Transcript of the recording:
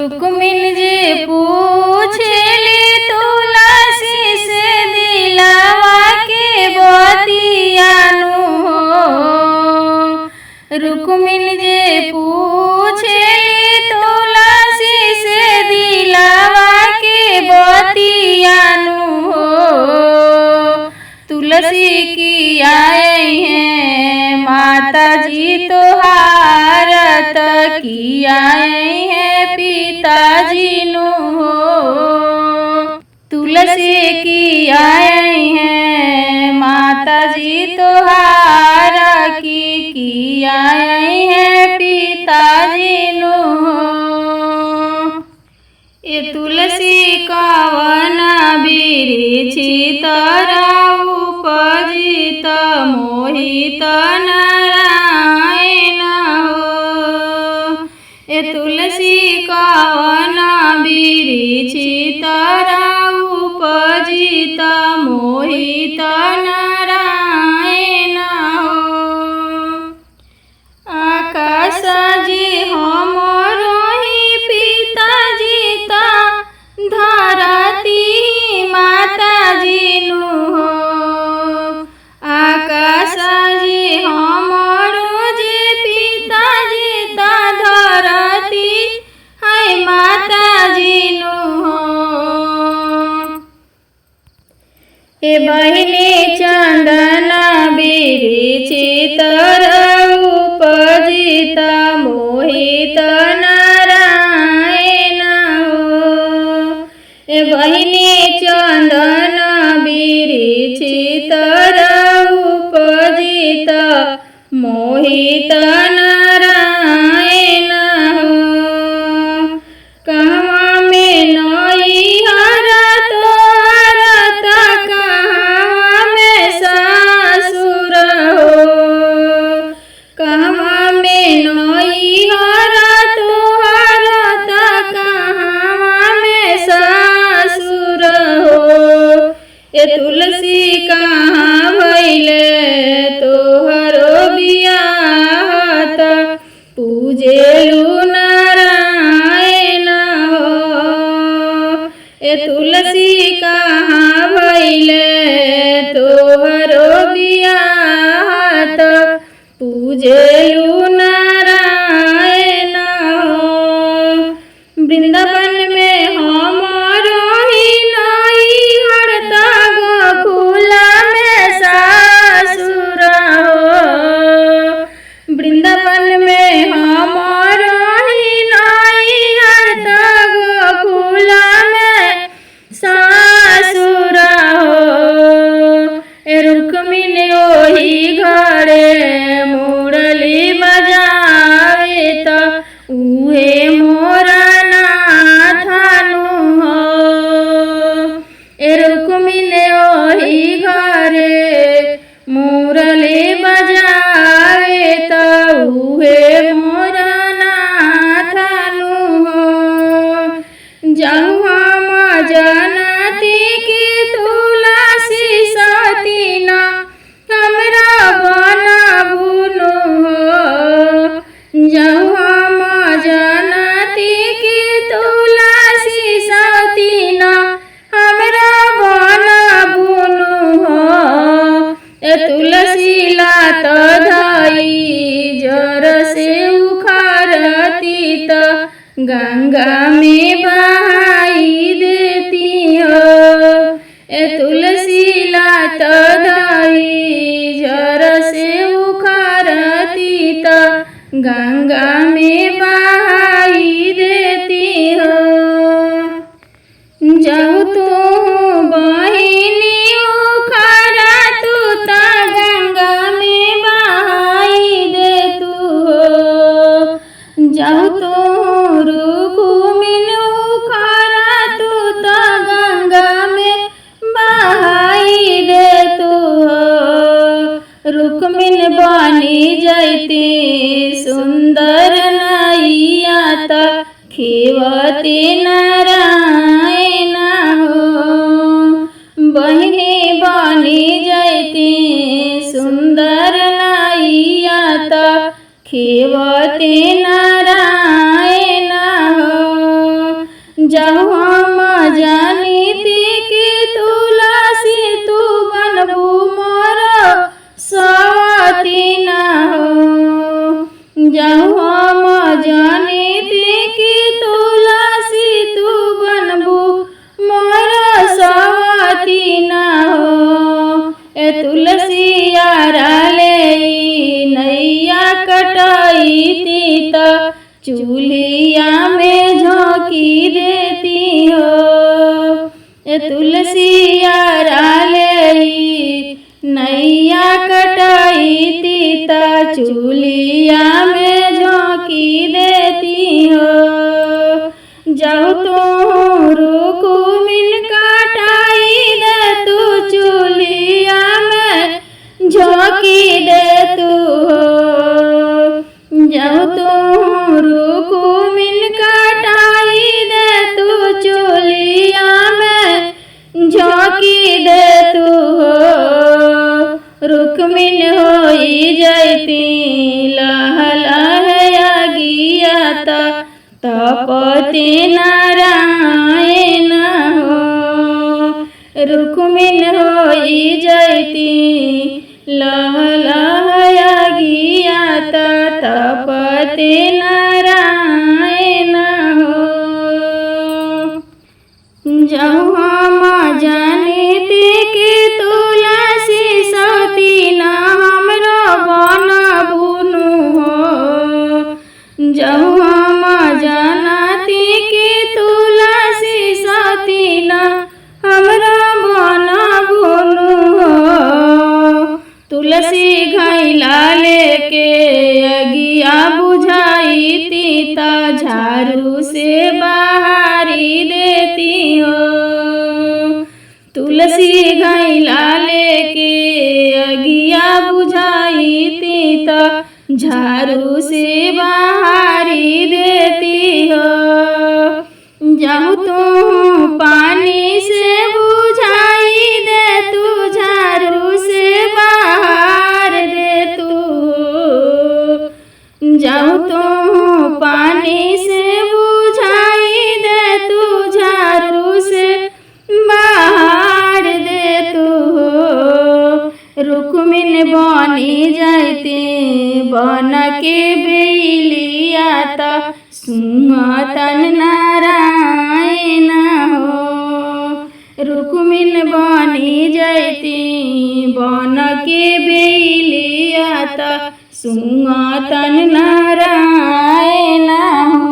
रुक्मिन जे पूछेली तुलसी से दिलावा के बतियानु हो। रुक्मिन जे पूछेली तुलसी से दिलावा के बतियानु हो। तुलसी की आए हैं माता जी तोहार की आए हैं पिताजी नु हो। तुलसी की आए हैं माता जी तोहार की आए हैं पिताजी नु हो। ये तुलसी कवन बिरिछि तरा उपजित मोहित नारायण हो। ये तुलसी कवन बिरिछि तरा उपजित मोहित नारायण हो। आकाश जी हमरो ही पिताजी ता धरती माता जी नु हो। आकाश जी हमरो जे पिताजी ता धरती है माता जी नु हो। ए बहिनी चंदन बिरिछि तरा उपजित मोहित नारायण हो। ए बहिनी चंदन बिरिछि तरा उपजित मोहित नारायण हो। कहवा में नई हर तोहर कहवा में ससुर हो। कहवा में नई हर तोहर कहवा में ससुर हो। ये तुलसी कहाँ भइले तोहरो बियाह पूजेलु नारायण हो। ये तुलसी कहाँ भइले तोहरो बियाह पूजेलु नारायण हो। वृंदावन में हमरो ही नई हरता गोकुला में ससुर हो। वृंदावन में हमरो ही नई हरता गोकुला में ससुर हो। रुक्मिन ओही घरे मुरली बजावे त उहे मोरा नाथानु हो। रुक्मिन ओही घरे मुरली बजावे त उहे मोरा नाथानु हो। जाऊँ हम जनती की तुलसी सती ना हमरा बनाबुनु हो। जाऊँ हम जनती की तुलसी सती ना हमरा बनाबुनु हो। ए तुलसी लात धई जर से उखाड़ती त गंगा में बहाई देती हो। ए तुलसी लात धई जर से उखाड़ती त गंगा में बहाई देती हो। जब तू बहिनी उखाड़ा तू ता गंगा में बहाई दे तू हो। जब तू रुक्मिन उखाड़ा तू ता गंगा में बहाई दे तू हो। रुक्मिन बनी जैती सुंदर नैया त खेवती नारायण हो। बहिनी बनी जैती सुंदर नैया त खेवती नारायण हो। जहु हम जानीती कि तुलसी तू बनबू मोर सवती न हो। जहु हम जानीती कि तुलसी तू बनबू मोर सवती न हो। ए तुलसिया राले नैया कटाईती त चूलिया में झोंकी देती हो। ए तुलसिया राले नैया कटाईती त चूलिया में झोंकी देती हो। जाऊ तू रुकुमिन कटाई दे तू चूलिया में झोंकी दे तू हो। जाऊ तू रुकुमिन कटाई दे तू चूलिया में झोंकी दे तू हो। रुक्मिन होई जैती लह लह अगिया तपति नारायण हो। रुक्मिन होई जैती लह लह अगिया तपति नारायण हो। जहु हम जानीती कि तुलसी सती न हमरो बनबुनु हो। जहु हम जानती कि तुलसी सती न हमरो बनबुनु हो। तुलसी घैला लेके अगिया बुझाईती त झाड़ू से बाहरी देती हो। तुलसी घैला लेके अगिया बुझाईती त झाड़ू से बाहरी देती हो। जाऊ तू पानी से बुझाई दे तू झाड़ू से बाहर दे तू। जाऊ तू पानी से बुझाई दे तू झाड़ू से बाहर दे तू। रुक्मिन बनी जाती बन के बेलिया त सुमतन नारायण हो। रुक्मिन बनी जाती बन के बेलिया त सुमतन नारायण हो।